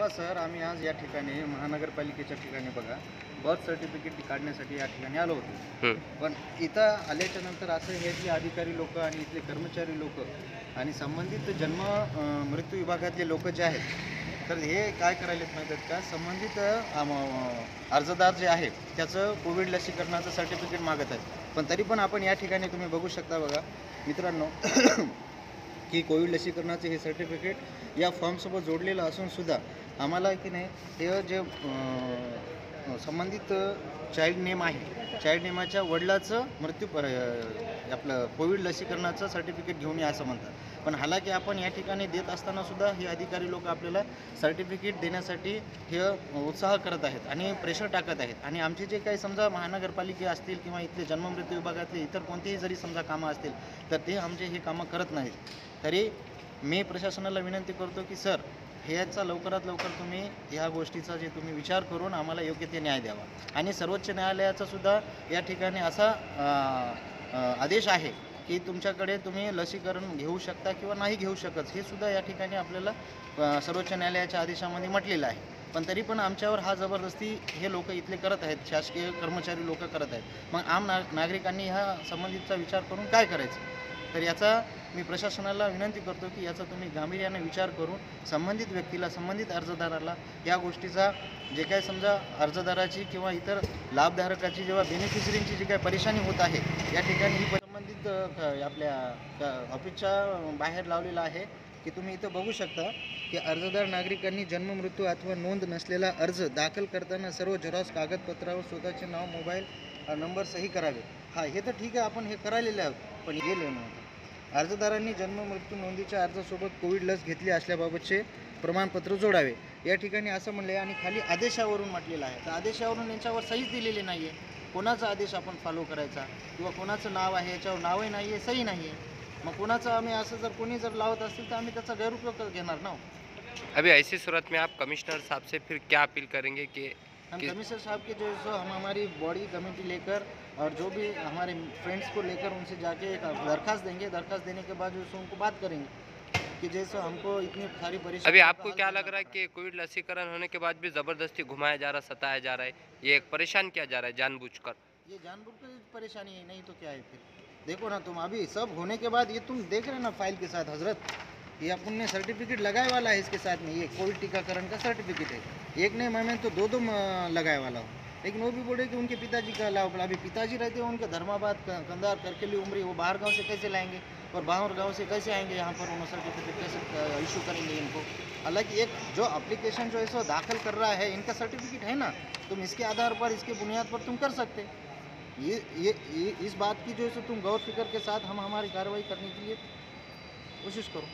पहा सर, आम्ही आज या ठिकाणी महानगरपालिकेच्या ठिकाणी बघा बर्थ सर्टिफिकेट काढण्यासाठी या ठिकाणी आलो होतो. पण इथं आल्याच्या नंतर असं हे जे अधिकारी लोक आणि इथले कर्मचारी लोक आणि संबंधित जन्म मृत्यू विभागातले लोक जे आहेत, तर हे काय करायलेत माहीत आहेत का, संबंधित अर्जदार जे आहे त्याचं कोविड लसीकरणाचं सर्टिफिकेट मागत आहेत. पण तरी पण आपण या ठिकाणी तुम्ही बघू शकता बघा मित्रांनो की कोविड लसीकरणाचे हे सर्टिफिकेट या फॉर्मसोबत जोडलेलं असून सुद्धा आम्हाला की नाही हे जे संबंधित चाइल्ड नेम आहे, चाइल्ड नेमाच्या वडिलाचं आपलं कोविड लसीकरणाचं सर्टिफिकेट घेऊन या असं म्हणतात. पण हालाकी आपण या ठिकाणी देत असताना सुद्धा हे अधिकारी लोक आपल्याला सर्टिफिकेट देण्यासाठी हे उत्साह करत आहेत आणि प्रेशर टाकत आहेत. आणि आमचे जे काही समजा महानगरपालिका असतील किंवा इथले जन्ममृत्यू विभागातले इतर कोणतेही जरी समजा कामं असतील तर ते आमचे हे कामं करत नाहीत. तरी मी प्रशासनाला विनंती करतो की सर, ह्याचा लवकरात लवकर तुम्ही ह्या गोष्टीचा जे तुम्ही विचार करून आम्हाला योग्य ते न्याय द्यावा. आणि सर्वोच्च न्यायालयाचा सुद्धा या ठिकाणी असा आदेश आहे की तुमच्याकडे तुम्ही लसीकरण घेऊ शकता किंवा नाही घेऊ शकत, हे सुद्धा या ठिकाणी आपल्याला सर्वोच्च न्यायालयाच्या आदेशामध्ये म्हटलेलं आहे. पण तरी पण आमच्यावर हा जबरदस्ती हे लोक इथले करत आहेत, शासकीय कर्मचारी लोक करत आहेत. मग आम नागरिकांनी ह्या संबंधितचा विचार करून काय करायचं? तर याचा मी प्रशासनाला विनंती करतो की याचा तुम्ही गांभीर्याने विचार करून संबंधित व्यक्तीला, संबंधित अर्जदाराला या गोष्टीचा जे काय समजा अर्जदाराची किंवा इतर लाभधारकाची जेव्हा बेनिफिशरींची जी काही परेशानी होत आहे या ठिकाणी ही संबंधित आपल्या ऑफिसच्या बाहेर लावलेलं आहे की तुम्ही इथं बघू शकता की अर्जदार नागरिकांनी जन्म मृत्यू अथवा नोंद नसलेला अर्ज दाखल करताना सर्व झेरॉक्स कागदपत्रावर स्वतःचे नाव, मोबाईल नंबर सही करावे. हे तर ठीक आहे, आपण हे करायलेले आहोत. पण गेले नव्हतं. अर्जदारांनी जन्म मृत्यू नोंदीच्या अर्जासोबत कोविड लस घेतली असल्याबाबतचे प्रमाणपत्र जोडावे. या ठिकाणी असं म्हणले आणि खाली आदेशावरून म्हटलेलं आहे. तर आदेशावरून यांच्यावर सहीच दिलेली नाही आहे. कोणाचा आदेश आपण फॉलो करायचा किंवा कोणाचं नाव आहे याच्यावर नावही नाही आहे, सही नाही आहे. मग कोणाचं आम्ही असं जर कोणी जर लावत असतील तर आम्ही त्याचा गैरउपयोग घेणार ना. अभी ऐसी सूरत में आप कमिश्नर साहब से फिर क्या अपील करेंगे कि हम कमिश्नर साहब के जो सो हम हमारी बॉडी कमेटी लेकर और जो भी हमारे फ्रेंड्स को लेकर उनसे जाके एक दरख्वास्त देंगे. दरख्वास्त देने के बाद जो सो उनको बात करेंगे कि जैसे हमको इतनी सारी परेशानी. अभी आपको क्या लग रहा है कि कोविड लसीकरण होने के बाद भी ज़बरदस्ती घुमाया जा रहा, सताया जा रहा है, ये एक परेशान किया जा रहा है जानबूझकर? ये जानबूझकर परेशानी है, नहीं तो क्या है फिर. देखो ना तुम, अभी सब होने के बाद ये तुम देख रहे ना फाइल के साथ हजरत, ये अपन ने सर्टिफिकेट लगाए वाला है इसके साथ में. ये कोविड टीकाकरण का सर्टिफिकेट है. एक नहीं, मैं तो दो लगाए वाला हूँ. लेकिन वो भी बोले कि उनके पिताजी का लाभ. अभी पिताजी रहते हैं उनके धर्माबाद, कंधार, करकेली, उमरी, वो बाहर गांव से कैसे लाएंगे और बाहर गांव से कैसे आएंगे यहाँ पर, उन्होंने सर्टिफिकेट कैसे इशू करेंगे इनको. हालांकि एक जो एप्लीकेशन जो है सो दाखिल कर रहा है, इनका सर्टिफिकेट है ना, तुम इसके आधार पर, इसके बुनियाद पर तुम कर सकते. ये इस बात की जो है सो तुम गौर फिक्र के साथ हम हमारी कार्रवाई करने के लिए कोशिश करो.